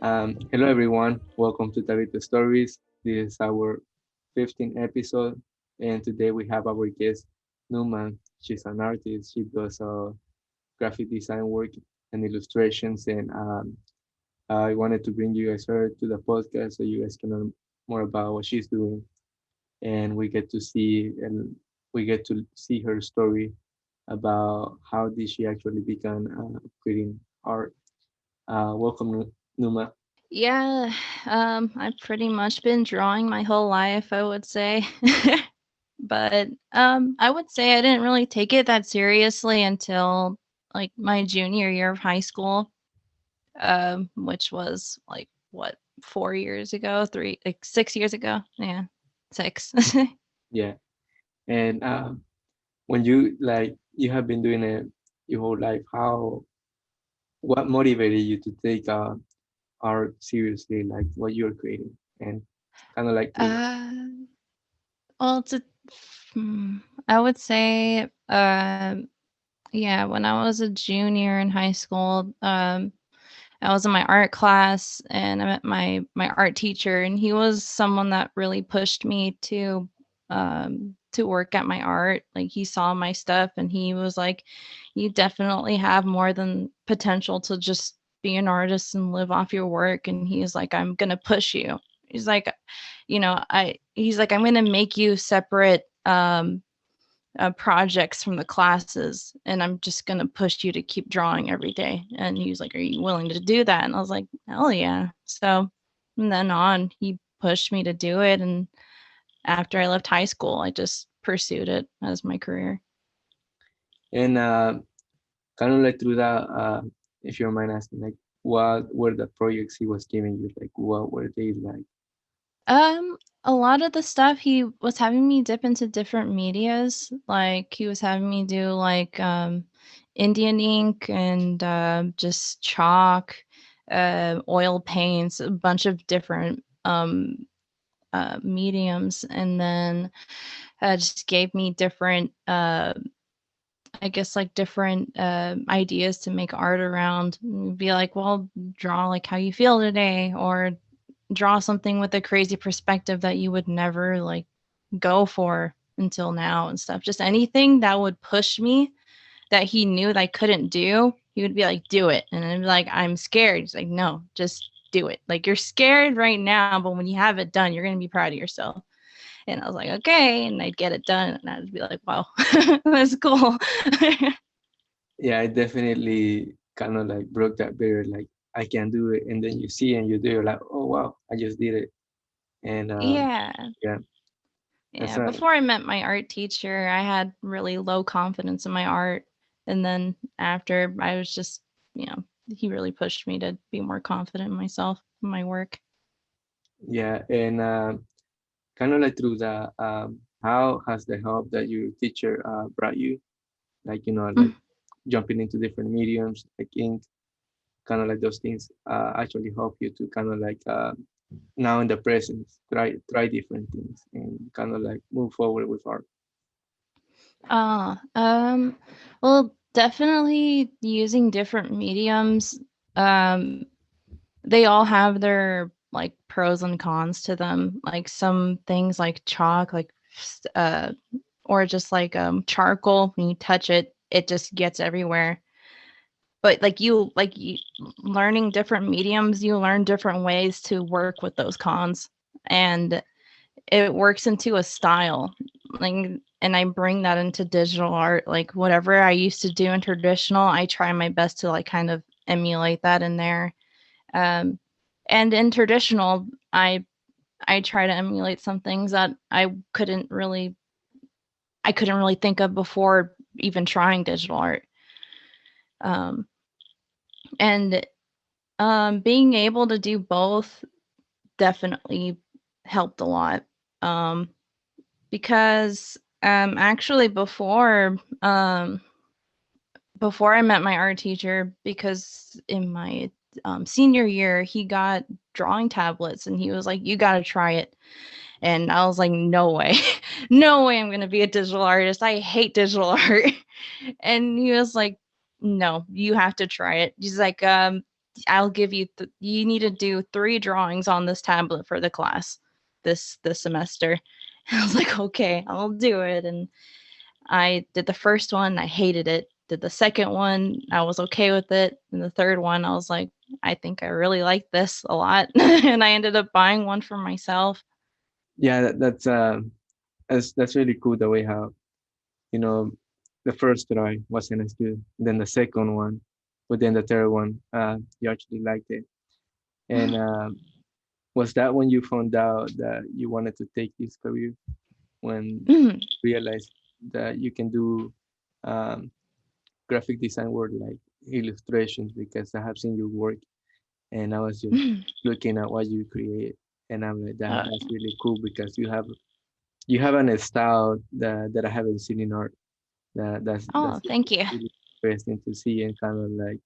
Hello, everyone. Welcome to Tavito Stories. This is our 15th episode, and today we have our guest, Nuuma. She's an artist. She does graphic design work and illustrations, and I wanted to bring you guys her to the podcast so you guys can learn more about what she's doing, and we get to see her story about how did she actually begin creating art. Welcome, Numa. Yeah, I've pretty much been drawing my whole life, I would say. But I would say I didn't really take it that seriously until like my junior year of high school, which was like what 4 years ago, three like 6 years ago. Yeah, six. Yeah. And when you have been doing it your whole life, what motivated you to take art seriously, like what you're creating, and kind of like through that? uh, well, hmm, I would say, yeah, when I was a junior in high school, I was in my art class and I met my art teacher, and he was someone that really pushed me to work at my art. Like he saw my stuff and he was like, "You definitely have more than potential to just be an artist and live off your work." And he's like, "I'm gonna push you." He's like, he's like, "I'm gonna make you separate projects from the classes, and I'm just going to push you to keep drawing every day." And he was like, "Are you willing to do that?" And I was like, "Hell yeah." So from then on, he pushed me to do it. And after I left high school, I just pursued it as my career. And kind of like through that, if you don't mind asking, like what were the projects he was giving you? Like what were they like? A lot of the stuff he was having me dip into different medias. Like he was having me do like Indian ink and just chalk, oil paints, a bunch of different mediums, and then just gave me different, I guess, like different ideas to make art around. Be like, well, draw like how you feel today, or draw something with a crazy perspective that you would never like go for until now and stuff. Just anything that would push me that he knew that I couldn't do, he would be like, "Do it." And I'd be like, "I'm scared." He's like, "No, just do it. Like you're scared right now, but when you have it done, you're gonna be proud of yourself." And I was like, "Okay." And I'd get it done and I'd be like, "Wow, that's cool." Yeah, I definitely kind of like broke that barrier. Like I can do it, and then you see and you do, you're like, oh wow, I just did it. And Yeah. yeah, that's Yeah, right. before I met my art teacher, I had really low confidence in my art. And then after, I was just, you know, he really pushed me to be more confident in myself, in my work. Yeah, and kind of like through the how has the help that your teacher brought you, like like Mm. jumping into different mediums like ink, kind of like those things actually help you to kind of like now in the present try different things and kind of like move forward with art. Ah, well, definitely using different mediums. Um, they all have their like pros and cons to them. Like some things like chalk, like or just like charcoal. When you touch it, it just gets everywhere. But like you learning different mediums, you learn different ways to work with those cons, and it works into a style. Like, and I bring that into digital art. Like whatever I used to do in traditional, I try my best to like kind of emulate that in there. um and in traditional, I try to emulate some things that I couldn't really think of before even trying digital art. um and Being able to do both definitely helped a lot. Um, because actually before I met my art teacher, because in my senior year he got drawing tablets and he was like, "You got to try it." And I was like, "No way, no way! I'm gonna be a digital artist. I hate digital art." And he was like, "No, you have to try it." He's like, I'll give you you need to do 3 drawings on this tablet for the class this semester." I was like, "Okay, I'll do it." And I did the first one, I hated it. Did the second one, I was okay with it. And the third one, I was like, "I think I really like this a lot." And I ended up buying one for myself. Yeah, that's really cool the way how, you know, the first try wasn't as good, then the second one, but then the third one, you actually liked it. And was that when you found out that you wanted to take this career, when Mhm, you realized that you can do um, graphic design work like illustrations? Because I have seen your work and I was just mhm. looking at what you create, and I'm like, Uh, that's really cool because you have an style that I haven't seen in art. oh, That's thank you. really interesting to see and kind of like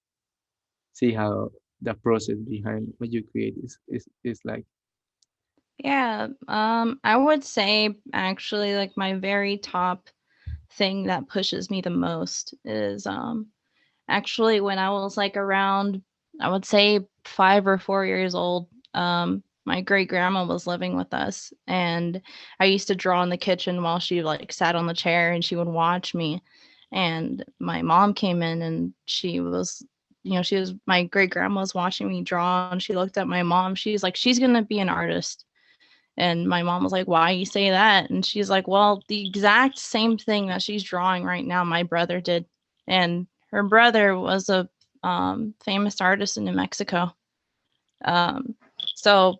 see how the process behind what you create is like. Yeah, I would say actually like my very top thing that pushes me the most is actually when I was like around, I would say 5 or 4 years old. My great grandma was living with us, and I used to draw in the kitchen while she like sat on the chair and she would watch me. And my mom came in and she was, she was my great grandma was watching me draw, and she looked at my mom. She's like, "She's gonna be an artist." And my mom was like, "Why you say that?" And she's like, "Well, the exact same thing that she's drawing right now, my brother did." And her brother was a famous artist in New Mexico. Um, so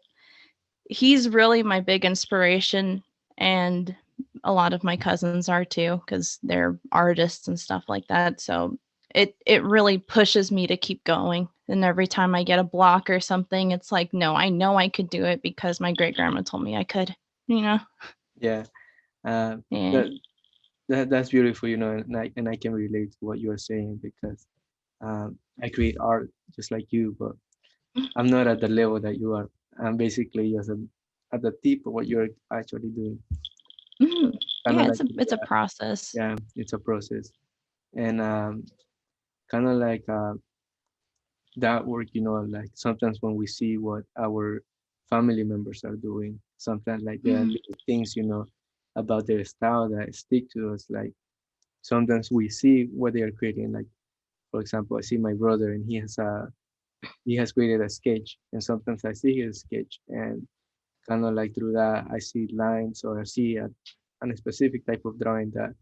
he's really my big inspiration, and a lot of my cousins are too because they're artists and stuff like that. So it really pushes me to keep going. And every time I get a block or something, it's like, no, I know I could do it because my great grandma told me I could. You know? Yeah, uh, Yeah. that that's beautiful, you know, and I can relate to what you are saying because I create art just like you, but I'm not at the level that you are. I'm basically just at the tip of what you're actually doing. Mhm. Kind Yeah, of like it's a process. yeah, it's a process, and kind of like that work, you know, like sometimes when we see what our family members are doing, sometimes like there are Mhm. little things, you know, about their style that stick to us. Like sometimes we see what they are creating. Like for example, I see my brother and he has created a sketch, and sometimes I see his sketch and kind of like through that I see lines or I see a specific type of drawing that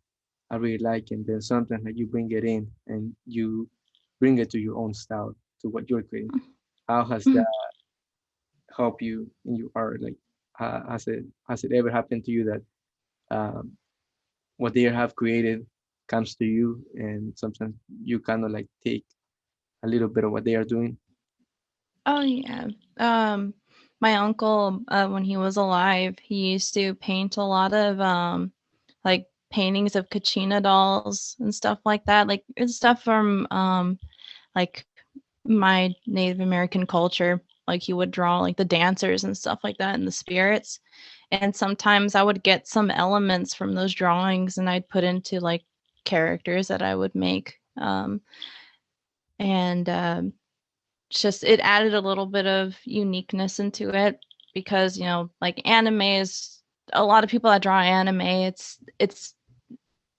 I really like, and then sometimes like you bring it in and you bring it to your own style to what you're creating. How has Mhm. that helped you in your art? Like, has it ever happened to you that um, what they have created comes to you, and sometimes you kind of like take a little bit of what they are doing? Oh, yeah. Um, my uncle, when he was alive, he used to paint a lot of, like, paintings of Kachina dolls and stuff like that, like, it's stuff from, like, my Native American culture. Like, he would draw, like, the dancers and stuff like that and the spirits, and sometimes I would get some elements from those drawings, and I'd put into, like, characters that I would make, and, just it added a little bit of uniqueness into it because, like, anime is a lot of people that draw anime,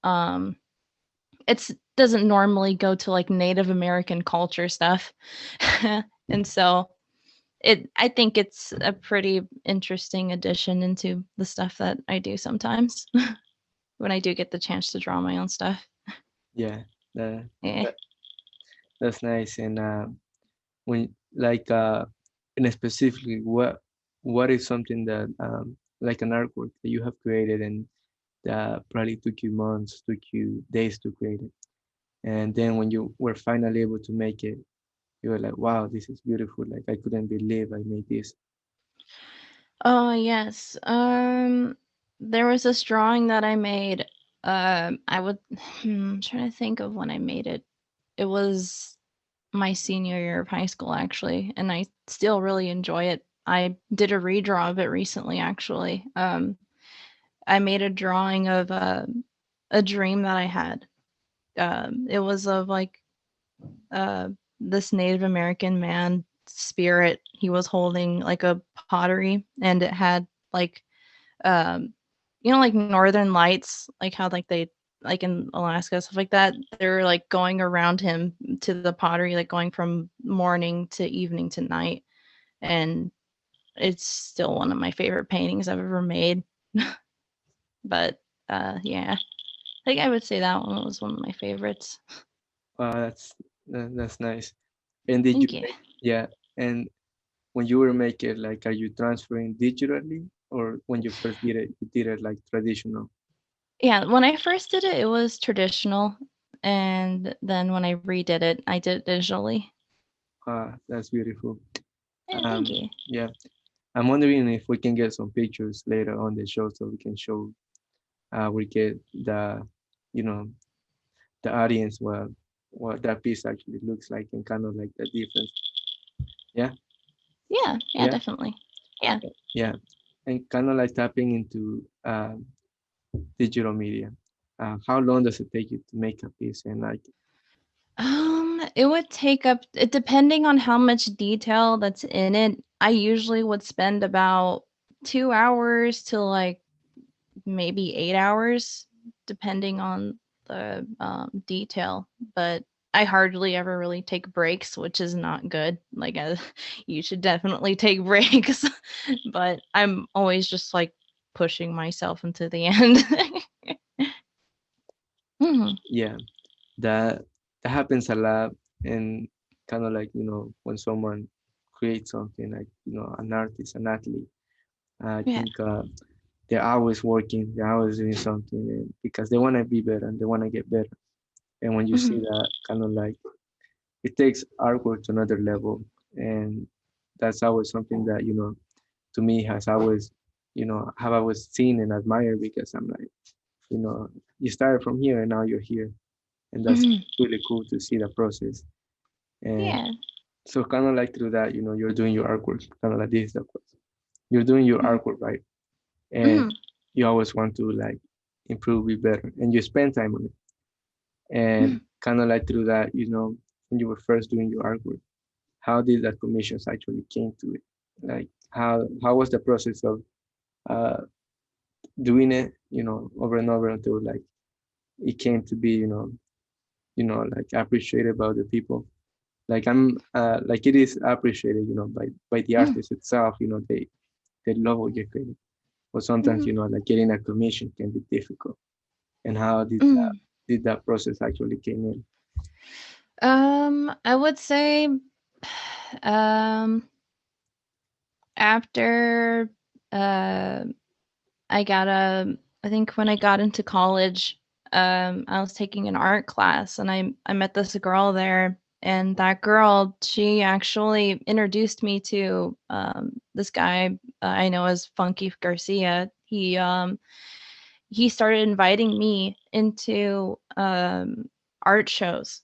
um it's doesn't normally go to, like, Native American culture stuff. And so I think it's a pretty interesting addition into the stuff that I do sometimes when I do get the chance to draw my own stuff. Yeah, that, Yeah. that that's nice. And when like and specifically, what is something that like an artwork that you have created and that probably took you months, took you days to create it, and then when you were finally able to make it, you were like, wow, this is beautiful. Like I couldn't believe I made this. Oh, yes. There was this drawing that I made. I would I'm trying to think of when I made it. It was my senior year of high school, actually, and I still really enjoy it. I did a redraw of it recently, actually. I made a drawing of a dream that I had. It was of like this Native American man spirit. He was holding like a pottery, and it had like um like northern lights, like how like they like in Alaska, stuff like that. They're like going around him to the pottery, like going from morning to evening to night. And it's still one of my favorite paintings I've ever made. But yeah, I think I would say that one was one of my favorites. Wow, that's nice. And did you Thank you. make, yeah, and when you were making, like, are you transferring digitally, or when you first did it, you did it like traditional? Yeah, when I first did it, it was traditional, and then when I redid it, I did it digitally. That's beautiful. Yeah, thank you. Yeah, I'm wondering if we can get some pictures later on the show so we can show, we get the, you know, the audience what that piece actually looks like and kind of like the difference. Yeah, Yeah, yeah, yeah, definitely. Yeah. yeah, and kind of like tapping into digital media. How long does it take you to make a piece? And like, It would take up depending on how much detail that's in it. I usually would spend about 2 hours to like maybe 8 hours, depending on the detail. But I hardly ever really take breaks, which is not good. Like, you should definitely take breaks. But I'm always just like pushing myself into the end. Mhm. yeah, that that happens a lot, and kind of like, when someone creates something, like, an artist, an athlete, I Yeah. think they're always working, they're always doing something, and because they want to be better and they want to get better. And when you see Mhm. that, kind of like, it takes artwork to another level, and that's always something that, to me, has always, have always seen and admired, because I'm like, you know you started from here and now you're here, and that's Mhm. really cool to see the process. And Yeah. so, kind of like, through that, you're doing your artwork, kind of like, this is the process. You're doing your Mhm. artwork, right? And Mhm. you always want to, like, improve, be better, and you spend time on it. And Mhm. kind of like, through that, when you were first doing your artwork, how did that commissions actually came to it? Like, how was the process of uh, doing it, over and over, until like it came to be, like, appreciated by the people. Like, like, it is appreciated, by the Mhm. artist itself. They love what you're creating. But sometimes, Mhm. like, getting a commission can be difficult. And how Mhm. did that process actually came in? I would say, um, after uh, I got I think when I got into college, I was taking an art class, and I met this girl there, and that girl, she actually introduced me to this guy I know as Funky Garcia. He started inviting me into art shows,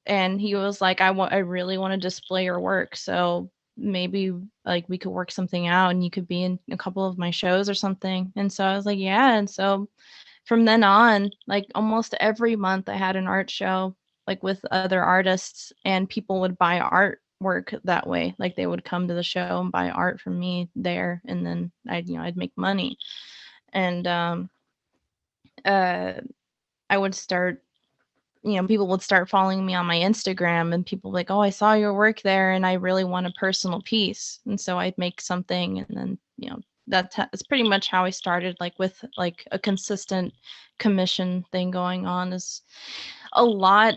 and he was like, I really want to display your work, so maybe like we could work something out and you could be in a couple of my shows or something. And so I was like, yeah. And so from then on, like almost every month I had an art show, like with other artists, and people would buy artwork that way. Like they would come to the show and buy art from me there, and then I'd make money. And uh I would start, people would start following me on my Instagram, and people like, "Oh, I saw your work there and I really want a personal piece." And so I'd make something, and then, that's pretty much how I started, like with like a consistent commission thing going on. Is a lot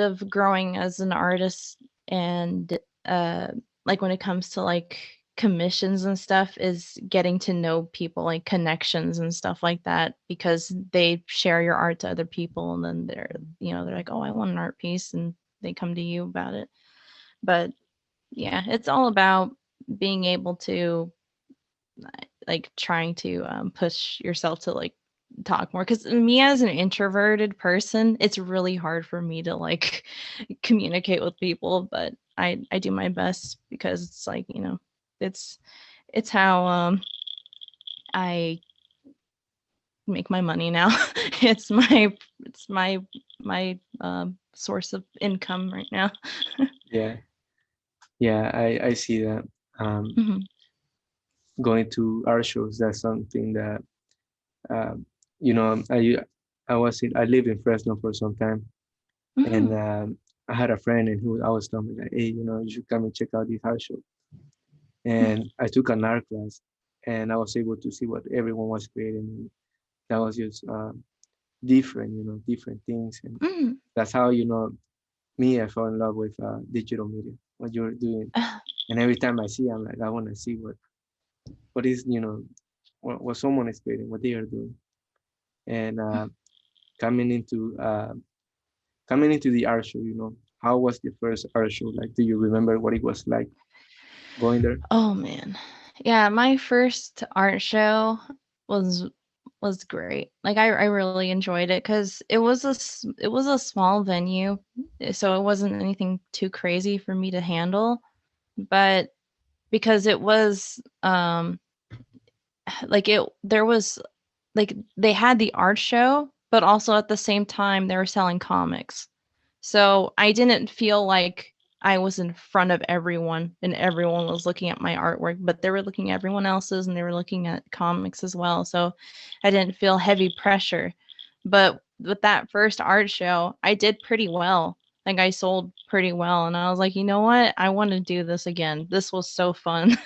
of growing as an artist. And uh like when it comes to like commissions and stuff, is getting to know people, like connections and stuff like that, because they share your art to other people, and then they're like, "Oh, I want an art piece," and they come to you about it. But yeah, it's all about being able to like trying to push yourself to like talk more, because me as an introverted person, it's really hard for me to like communicate with people. But I do my best, because it's like, it's it's how I make my money now. it's my it's my source of income right now. Yeah, yeah, I see that. Um, Hmm. Going to art shows, that's something that um, you know, I lived in Fresno for some time, and Hmm. I had a friend, and he would always tell me like, hey, you should come and check out this art show. And I took an art class, and I was able to see what everyone was creating. And that was just different, different things, and Hmm. that's how me. I fell in love with digital media, what you're doing, and every time I see, I'm like, I want to see what is what someone is creating, what they are doing, and coming into uh, coming into the art show. How was the first art show like? Do you remember what it was like going there? Oh man. Yeah, my first art show was was great. Like I really enjoyed it cuz it was a small venue, so it wasn't anything too crazy for me to handle, but because it was like it there was like they had the art show, but also at the same time they were selling comics. So I didn't feel like I was in front of everyone and everyone was looking at my artwork, but they were looking at everyone else's and they were looking at comics as well. So I didn't feel heavy pressure. But with that first art show, I did pretty well. Like I sold pretty well. And I was like, you know what? I want to do this again. This was so fun.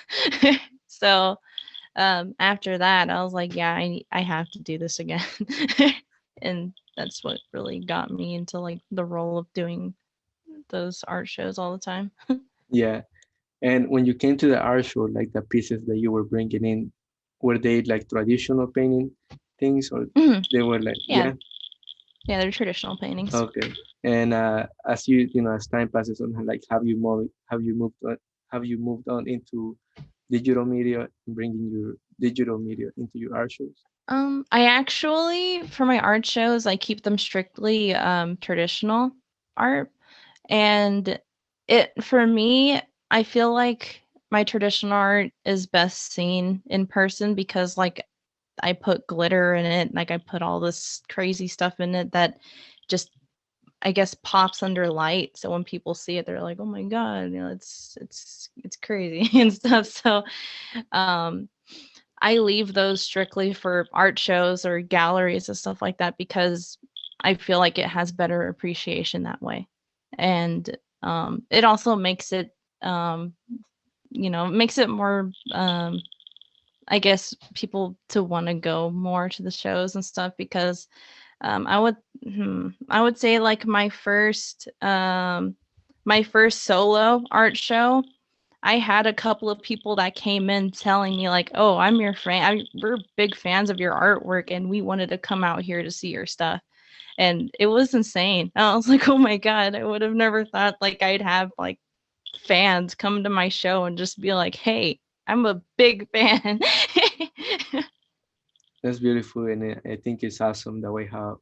So after that, I was like, yeah, I have to do this again. And that's what really got me into like the role of doing those art shows all the time. Yeah. And when you came to the art show, like the pieces that you were bringing in, were they like traditional painting things, or Mhm. they were like, Yeah, yeah, yeah, they're traditional paintings. okay. And as as time passes on, like, have you moved on into digital media, bringing your digital media into your art shows? I actually for my art shows, I keep them strictly traditional art. And it for me, I feel like my traditional art is best seen in person because like I put glitter in it, like I put all this crazy stuff in it that just I guess pops under light. So when people see it, they're like, "Oh my god, it's crazy" and stuff. So um I leave those strictly for art shows or galleries and stuff like that because I feel like it has better appreciation that way. And it also makes it makes it more I guess people to want to go more to the shows and stuff because I would say like my first solo art show, I had a couple of people that came in telling me like, "Oh, I'm your fan. We're big fans of your artwork, and we wanted to come out here to see your stuff." And it was insane. I was like, "Oh my god, I would have never thought like I'd have like fans come to my show and just be like, "Hey, I'm a big fan." That's beautiful, and I think it's awesome the way how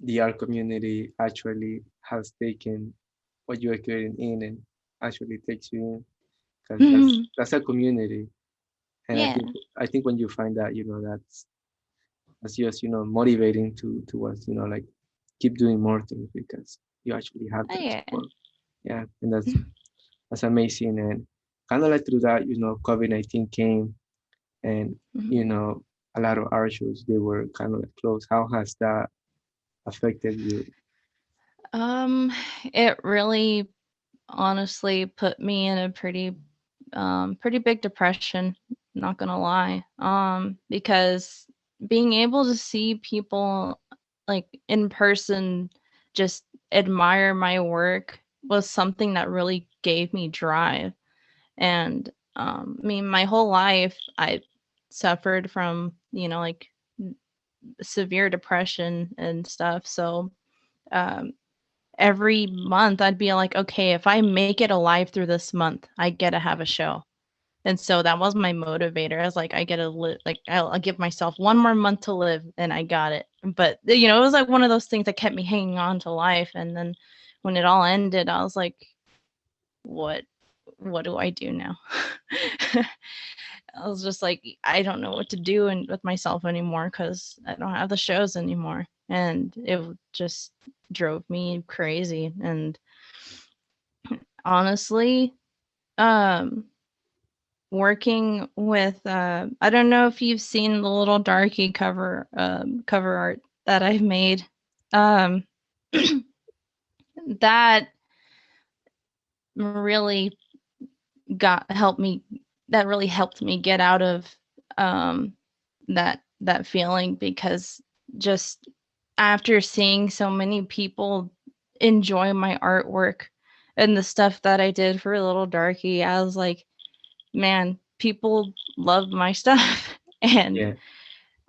the art community actually has taken what you are creating in and actually takes you in, because that's a community. And Yeah. I think when you find that, that's just motivating towards like keep doing more things because you actually have Oh, that yeah. support. Yeah, and that's amazing. And kind of like through that, COVID-19 came, and Mhm. you know a lot of art shows, they were kind of like closed. How has that affected you? Um, it really honestly put me in a pretty big depression, not gonna lie. Because being able to see people like in person just admire my work was something that really gave me drive. And I mean my whole life I suffered from, like severe depression and stuff. So um every month I'd be like, okay, if I make it alive through this month, I get to have a show. And so that was my motivator. I was like, I get to live, like, I'll give myself one more month to live, and I got it. But, it was like one of those things that kept me hanging on to life. And then when it all ended, I was like, what, what do I do now? I was just like, I don't know what to do with myself anymore because I don't have the shows anymore. and just drove me crazy. And honestly, um, working with I don't know if you've seen the little darky cover art that I've made. Um, that really got helped me that really helped me get out of um that feeling, because just after seeing so many people enjoy my artwork and the stuff that I did for Little Darky, I was like, man, people love my stuff and Yeah.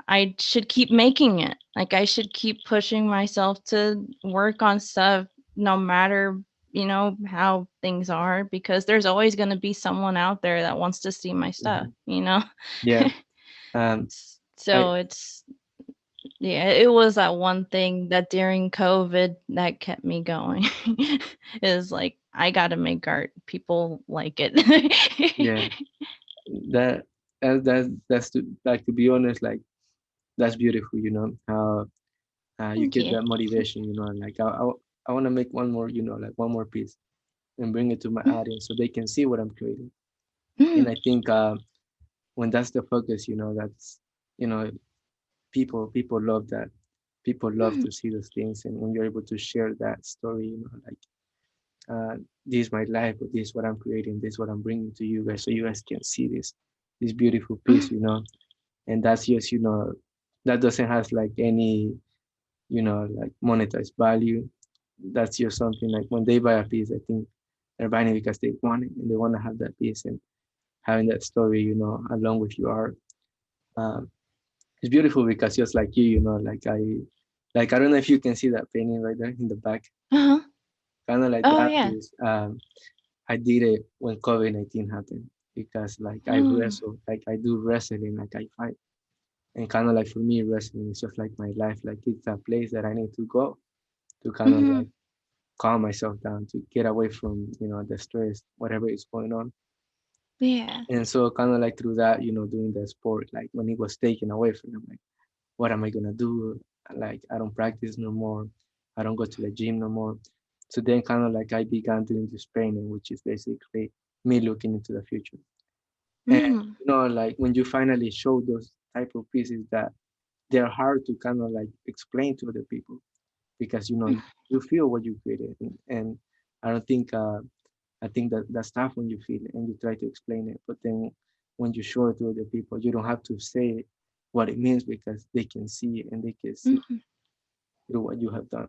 I should keep making it. Like, I should keep pushing myself to work on stuff no matter, how things are, because there's always going to be someone out there that wants to see my stuff, Mhm. Yeah. Um, I So it's, yeah, it was that one thing that during COVID that kept me going. Is like, I got to make art. People like it. yeah, that that's to be honest, like that's beautiful. How you Thank get you. that motivation. Like I want to make one more. Like one more piece and bring it to my audience so they can see what I'm creating. And I think when that's the focus, that's you know people love that. People love to see those things, and when you're able to share that story, like this is my life, or this is what I'm creating, this is what I'm bringing to you guys, so you guys can see this beautiful piece, and that's just that doesn't have like any like monetized value. That's just something like when they buy a piece, I think they're buying it because they want it and they want to have that piece and having that story, along with your art. Um, it's beautiful because just like like I don't know if you can see that painting right there in the back, Uh-huh. kind of like Oh, that yeah. piece. I did it when COVID-19 happened because like I Mm. wrestle, like I do wrestling, like I fight. And kind of like for me, wrestling is just like my life. Like it's a place that I need to go to kind of Mhm. like calm myself down, to get away from, the stress, whatever is going on. Yeah. And so kind of like through that, doing the sport, like when it was taken away from me, I'm like, what am I gonna do? Like I don't practice no more. I don't go to the gym no more. So then kind of like I began doing this painting, which is basically me looking into the future. And Mm. like when you finally show those type of pieces that they're hard to kind of like explain to other people because you feel what you created, and I don't think I think that that's tough when you feel it and you try to explain it, but then when you show it to other people, you don't have to say what it means because they can see it and they can see Mhm. through what you have done.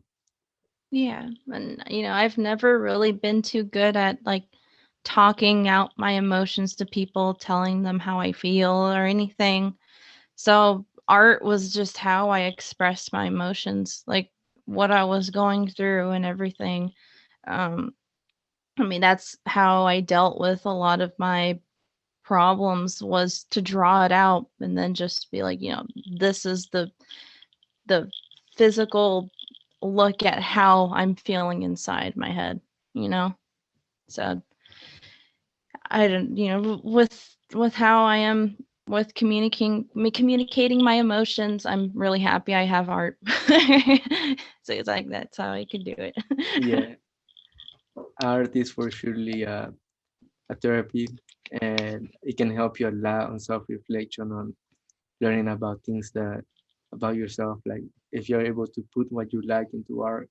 Yeah, and I've never really been too good at like talking out my emotions to people, telling them how I feel or anything. So art was just how I expressed my emotions, like what I was going through and everything. Um, I mean, that's how I dealt with a lot of my problems, was to draw it out and then just be like, this is the physical look at how I'm feeling inside my head, you know? So I don't, with how I am with communicating my emotions, I'm really happy I have art. So it's like that's how I can do it. Yeah, art is for surely a therapy, and it can help you a lot on self-reflection, on learning about things that about yourself. Like if you're able to put what you like into art,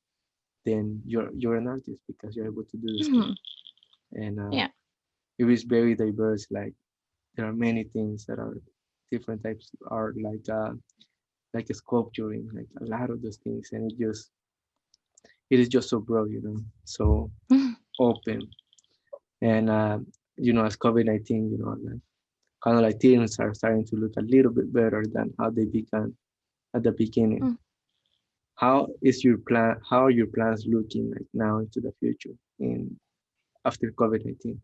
then you're an artist because you're able to do this thing. Mhm. And Yeah. it is very diverse. Like there are many things that are different types of art, like sculpturing, like a lot of those things, and it is just so broad, so Mhm. open. And as COVID-19, like kind of like things are starting to look a little bit better than how they began at the beginning. How are your plans looking like now into the future in after COVID-19?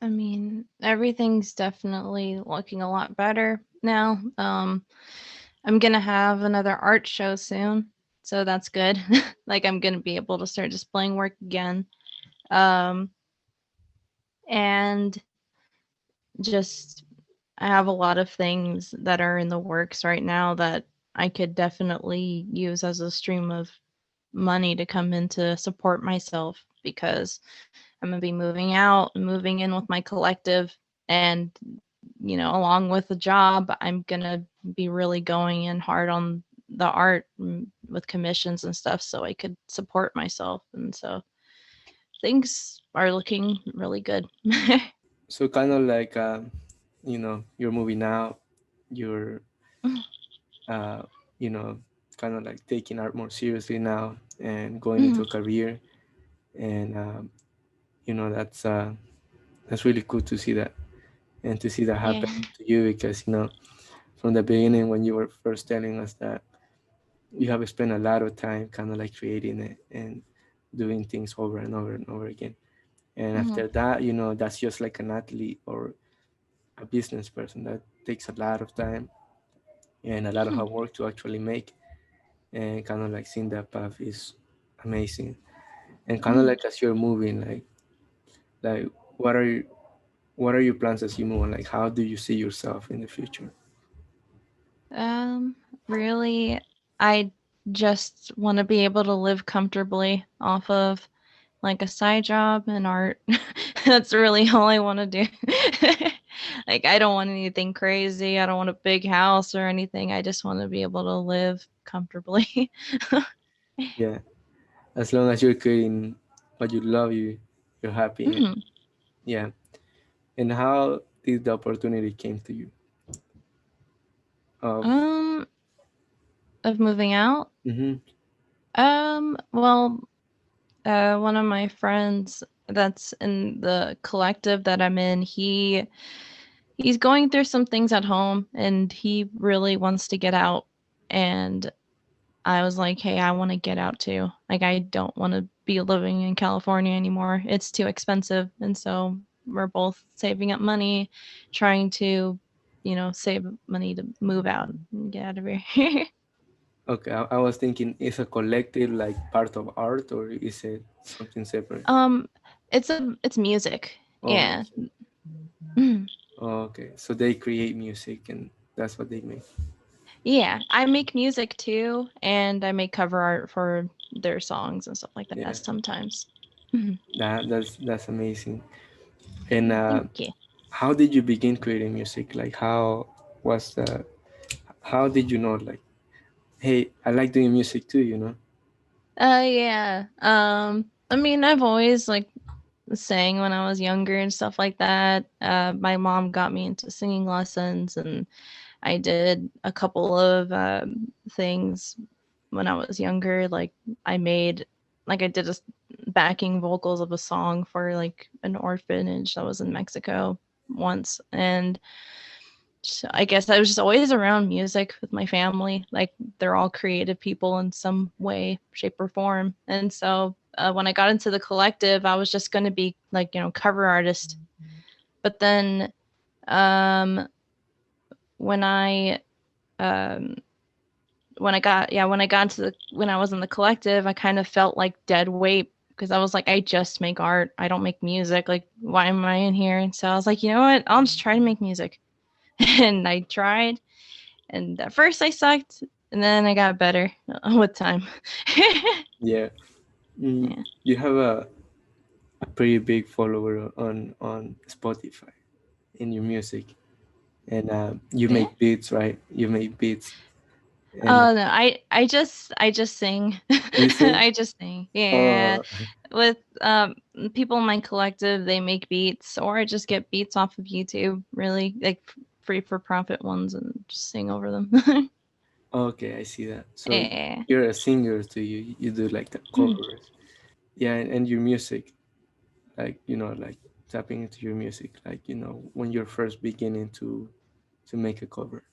I mean, everything's definitely looking a lot better now. I'm gonna have another art show soon, so that's good. Like, I'm gonna be able to start displaying work again. Um, and just I have a lot of things that are in the works right now that I could definitely use as a stream of money to come in to support myself because I'm gonna be moving out, moving in with my collective, and along with the job, I'm gonna be really going in hard on the art with commissions and stuff, so I could support myself, and so things are looking really good. So kind of like you're moving out, you're uh, you know kind of like taking art more seriously now and going into Mhm. a career, and that's really cool to see that, and to see that Yeah. happen to you, because from the beginning when you were first telling us that you have spent a lot of time kind of like creating it and doing things over and over and over again. And Mhm. after that, that's just like an athlete or a business person that takes a lot of time and a lot of Mhm. hard work to actually make. And kind of like seeing that path is amazing. And kind of Mhm. like as you're moving, like what are you, what are your plans as you move on? Like how do you see yourself in the future? Um, really, I just want to be able to live comfortably off of like a side job and art. That's really all I want to do. Like, I don't want anything crazy. I don't want a big house or anything. I just want to be able to live comfortably. Yeah, as long as you're creating what you love, you're happy. And Mhm. yeah. And how did the opportunity came to you? Of Um, of moving out. mm-hmm. Well, one of my friends that's in the collective that I'm in, he's going through some things at home and he really wants to get out. And I was like, hey, I want to get out too. Like, I don't want to be living in California anymore. It's too expensive. And so we're both saving up money, trying to, save money to move out and get out of here. Okay, I was thinking, is a collective like part of art, or is it something separate? um, it's music. Oh, Yeah. music. Mhm. Oh, okay, so they create music and that's what they make. Yeah, I make music too, and I make cover art for their songs and stuff like that Yeah, sometimes. Mhm. that's amazing. And Thank you. how did you begin creating music? Like was the how did you know, like, hey, I like doing music too, you know? Yeah. I mean, I've always like sang when I was younger and stuff like that. My mom got me into singing lessons, and I did a couple of things when I was younger. Like I did a backing vocals of a song for like an orphanage that was in Mexico once, and so I guess I was just always around music with my family. Like they're all creative people in some way, shape, or form. And so when I got into the collective, I was just going to be like cover artist. But then um, when I um, when I got into when I was in the collective, I kind of felt like dead weight because I was like, I just make art. I don't make music. Like, why am I in here? And so I was like, you know what? I'll just try to make music. And I tried. And at first I sucked, and then I got better with time. Yeah. Yeah. You have a pretty big follower on Spotify in your music, and you Yeah. make beats, right? You make beats, and Oh no, I just sing. you sing. I just sing. Yeah. Oh, With people in my collective, they make beats, or I just get beats off of YouTube, really like free for profit ones, and just sing over them. okay, I see that. So Yeah. you're a singer too. You do like the Mm. covers, yeah, and your music, like like tapping into your music, like when you're first beginning to make a cover,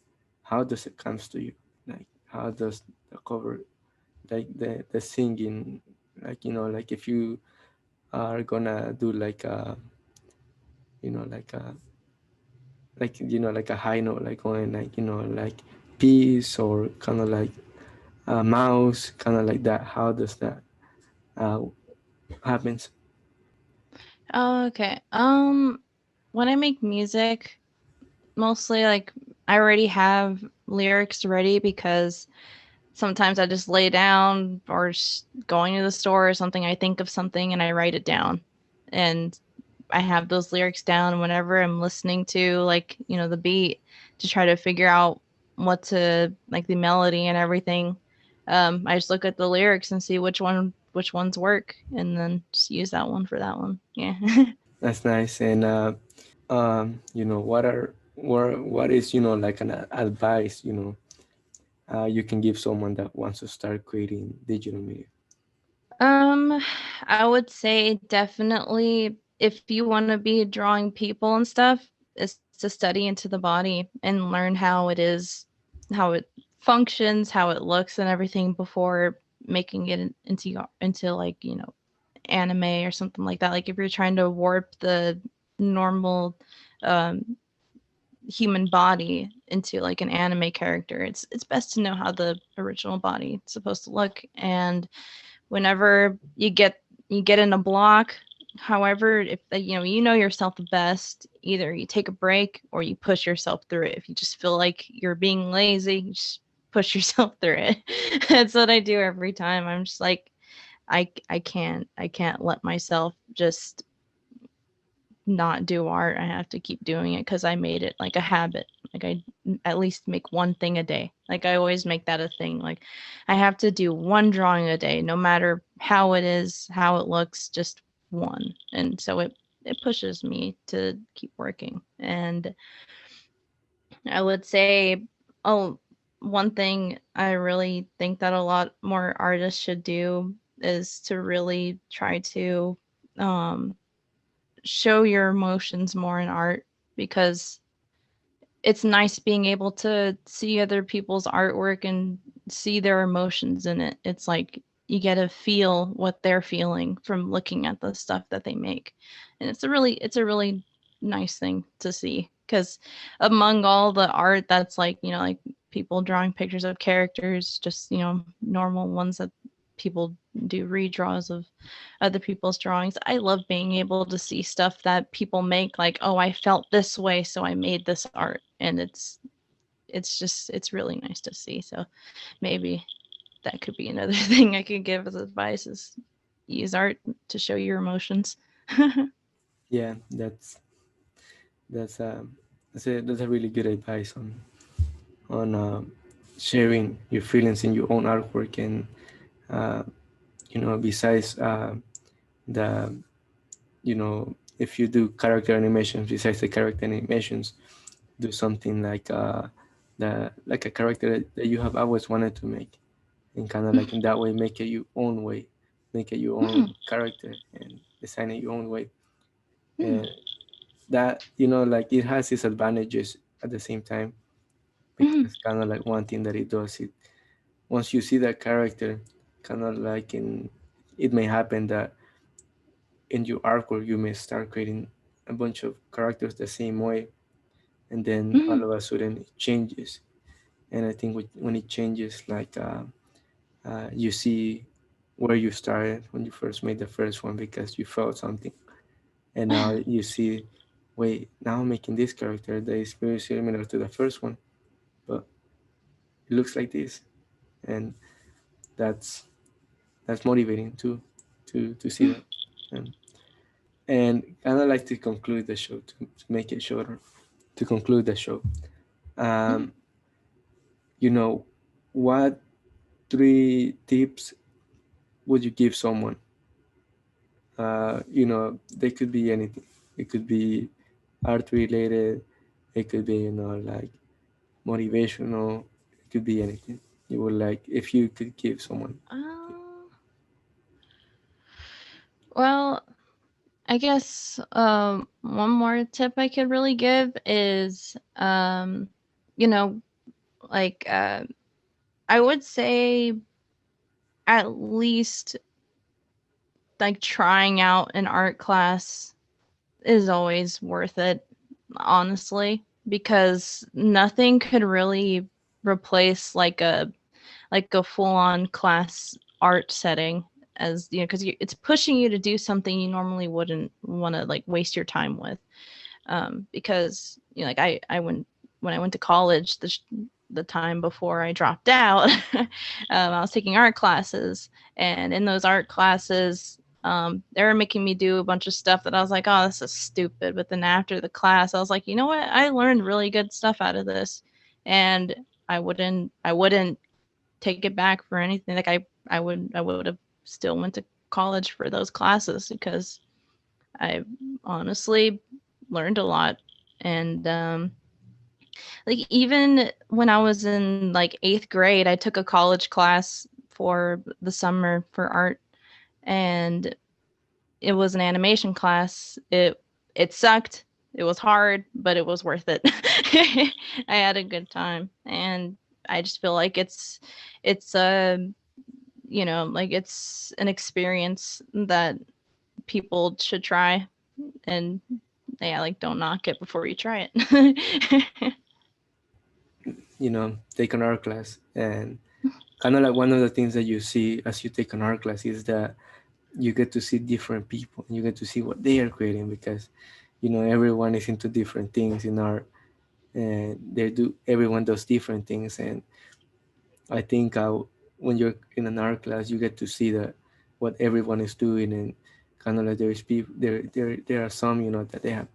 how does it comes to you? Like how does the cover, like the singing, like like if you are gonna do like a like a like a high note, like going like like peace, or kind of like a mouse, kind of like that, how does that uh happens? Oh, okay. When I make music, mostly like I already have. lyrics ready because sometimes I just lay down or going to the store or something. I think of something and I write it down. And I have those lyrics down whenever I'm listening to, like, the beat, to try to figure out what to, like, the melody and everything. I just look at the lyrics and see which ones work, and then just use that one for that one. Yeah. That's nice. And what is like an advice you can give someone that wants to start creating digital media? Um, I would say definitely if you want to be drawing people and stuff, is to study into the body and learn how it is, how it functions, how it looks and everything before making it into like, anime or something like that. Like if you're trying to warp the normal um human body into like an anime character, it's best to know how the original body is supposed to look. And whenever you get in a block, however, if you know yourself the best, either you take a break or you push yourself through it. If you just feel like you're being lazy, you just push yourself through it. That's what I do every time. I'm just like, I can't let myself just not do art. I have to keep doing it because I made it like a habit. Like I at least make one thing a day. Like I always make that a thing. Like I have to do one drawing a day, no matter how it is, how it looks, just one. And so it pushes me to keep working. And I would say, oh, one thing I really think that a lot more artists should do is to really try to um show your emotions more in art, because it's nice being able to see other people's artwork and see their emotions in it. It's like you get to feel what they're feeling from looking at the stuff that they make. And it's a really nice thing to see, cuz among all the art that's like, like people drawing pictures of characters, just, normal ones that people do redraws of other people's drawings. I love being able to see stuff that people make, like, oh, I felt this way, so I made this art. And it's really nice to see. So maybe that could be another thing I could give as advice, is use art to show your emotions. Yeah, that's that's a really good advice on sharing your feelings in your own artwork. And uh, besides the if you do character animations, besides the character animations, do something like a character that you have always wanted to make, and kind of like in that way make it your own way, make it your own character and design it your own way. And that like it has its advantages at the same time, because kind of like one thing that it does, it once you see that character, kind of like in it may happen that in your artwork you may start creating a bunch of characters the same way, and then all of a sudden it changes. And I think when it changes, like you see where you started when you first made the first one because you felt something, and now you see, wait, now I'm making this character that is very similar to the first one, but it looks like this. And that's motivating too, to see that. And kind of like to conclude the show, to make it shorter, to conclude the show, um, you know what 3 tips would you give someone? They could be anything. It could be art related. It could be, like motivational. It could be anything. You would like if you could give someone. uh, well, I guess one more tip I could really give is you know like I would say at least like trying out an art class is always worth it, honestly, because nothing could really replace like a full-on class art setting, as because it's pushing you to do something you normally wouldn't want to like waste your time with. Because like I went when I went to college, the time before I dropped out, I was taking art classes, and in those art classes, they were making me do a bunch of stuff that I was like, oh, this is stupid. But then after the class, I was like, you know what? I learned really good stuff out of this, and I wouldn't take it back for anything. Like I would have still went to college for those classes because I honestly learned a lot. And like even when I was in like 8th grade, I took a college class for the summer for art, and it was an animation class. It sucked. It was hard, but it was worth it. I had a good time, and I just feel like it's like it's an experience that people should try, and yeah, like don't knock it before you try it. Take an art class, and kind of like one of the things that you see as you take an art class is that you get to see different people, you get to see what they are creating, because everyone is into different things in art, and everyone does different things. And I think when you're in an art class, you get to see that what everyone is doing. And kind of like there's people there are some, that they have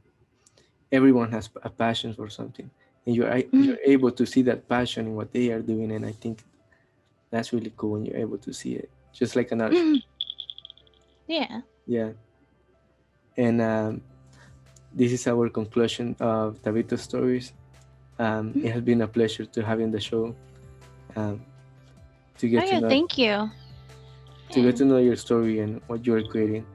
everyone has a passion for something, and you're able to see that passion in what they are doing. And I think that's really cool when you're able to see it, just like an art show. Yeah. Yeah. And this is our conclusion of Tavito Stories. It has been a pleasure to have you on the show, um, to Oh get to yeah, know thank you. to Yeah. get to know your story and what you're creating.